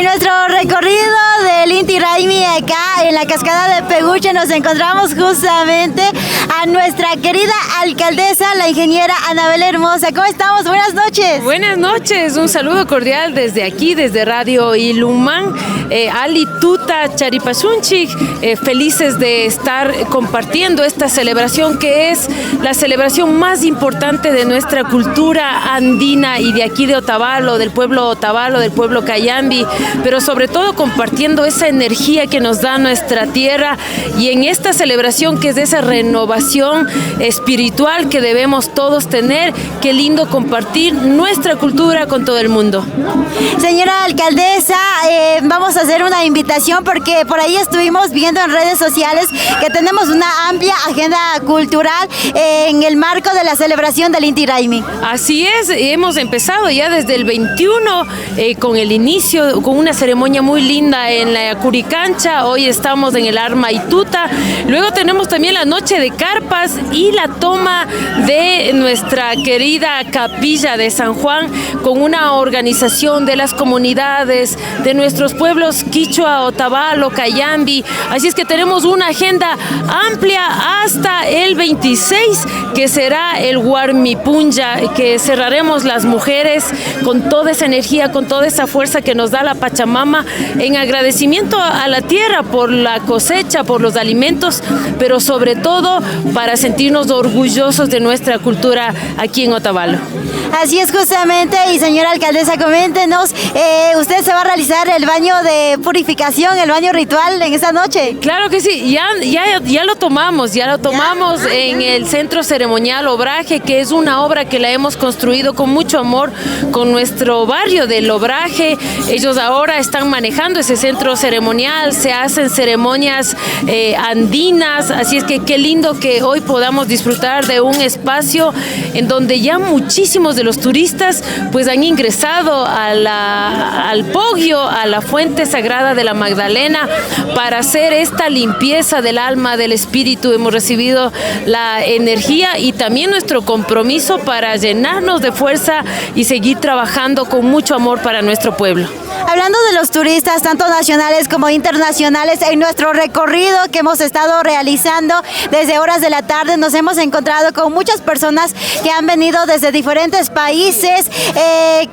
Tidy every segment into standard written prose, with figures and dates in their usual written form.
En nuestro recorrido del Inti Raymi acá en la cascada de Peguche nos encontramos justamente a nuestra querida alcaldesa, la ingeniera Anabel Hermosa. ¿Cómo estamos? Buenas noches. Buenas noches, un saludo cordial desde aquí, desde Radio Ilumán. Ali Tuta Charipasunchik, felices de estar compartiendo esta celebración que es la celebración más importante de nuestra cultura andina y de aquí de Otavalo, del pueblo Otavalo, del pueblo Cayambi, pero sobre todo compartiendo esa energía que nos da nuestra tierra y en esta celebración que es de esa renovación espiritual que debemos todos tener. Qué lindo compartir nuestra cultura con todo el mundo. Señora alcaldesa, vamos a hacer una invitación porque por ahí estuvimos viendo en redes sociales que tenemos una amplia agenda cultural en el marco de la celebración del Inti Raymi. Así es, hemos empezado ya desde el 21 con el inicio, con una ceremonia muy linda en la Curicancha. Hoy estamos en el Arma Ituta. Luego tenemos también la noche de carpas y la toma de nuestra querida capilla de San Juan con una organización de las comunidades de nuestros pueblos Quichua, Otavalo, Cayambi. Así es que tenemos una agenda amplia hasta el 26, que será el Huarmipunja, que cerraremos las mujeres con toda esa energía, con toda esa fuerza que nos da la Pachamama, en agradecimiento a la tierra por la cosecha, por los alimentos, pero sobre todo para sentirnos orgullosos de nuestra cultura aquí en Otavalo. Así es justamente, y señora alcaldesa, coméntenos, ¿usted se va a realizar el baño de purificación, el baño ritual en esta noche? Claro que sí, ya lo tomamos en el Centro Ceremonial Obraje, que es una obra que la hemos construido con mucho amor con nuestro barrio del Obraje. Ellos ahora están manejando ese centro ceremonial, se hacen ceremonias andinas, así es que qué lindo que hoy podamos disfrutar de un espacio en donde ya muchísimos de los turistas pues han ingresado al Poggio, a la fuente sagrada de la Magdalena, para hacer esta limpieza del alma, del espíritu. Hemos recibido la energía y también nuestro compromiso para llenarnos de fuerza y seguir trabajando con mucho amor para nuestro pueblo. Hablando de los turistas, tanto nacionales como internacionales, en nuestro recorrido que hemos estado realizando desde horas de la tarde, nos hemos encontrado con muchas personas que han venido desde diferentes países.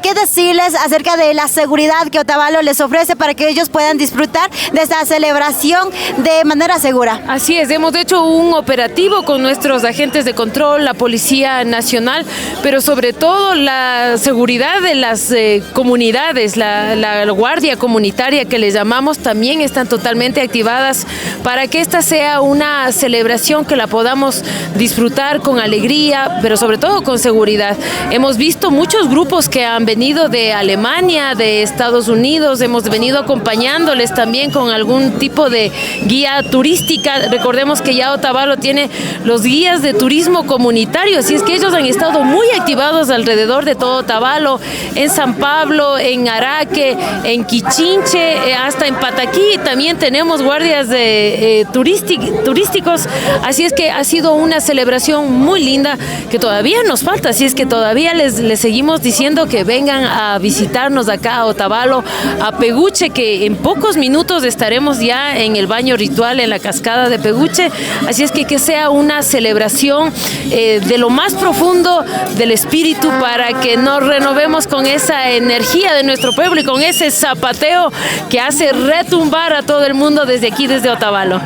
¿Qué decirles acerca de la seguridad que Otavalo les ofrece para que ellos puedan disfrutar de esta celebración de manera segura? Así es, hemos hecho un operativo con nuestros agentes de control, la Policía Nacional, pero sobre todo la seguridad de las comunidades, la guardia comunitaria que les llamamos, también están totalmente activadas para que esta sea una celebración que la podamos disfrutar con alegría, pero sobre todo con seguridad. Hemos visto muchos grupos que han venido de Alemania, de Estados Unidos, hemos venido acompañándoles también con algún tipo de guía turística. Recordemos que ya Otavalo tiene los guías de turismo comunitario, así es que ellos han estado muy activados alrededor de todo Otavalo, en San Pablo, en Araque, en Quichinche, hasta en Pataquí también tenemos guardias de turísticos, así es que ha sido una celebración muy linda que todavía nos falta, así es que todavía les seguimos diciendo que vengan a visitarnos acá a Otavalo, a Peguche, que en pocos minutos estaremos ya en el baño ritual en la cascada de Peguche, así es que sea una celebración de lo más profundo del espíritu para que nos renovemos con esa energía de nuestro pueblo y con ese zapateo que hace retumbar a todo el mundo desde aquí, desde Otavalo.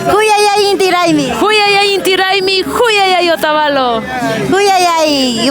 Huyayay Inti Raymi. Huyayay Inti Raymi, Huyayay Otavalo. Huyayay.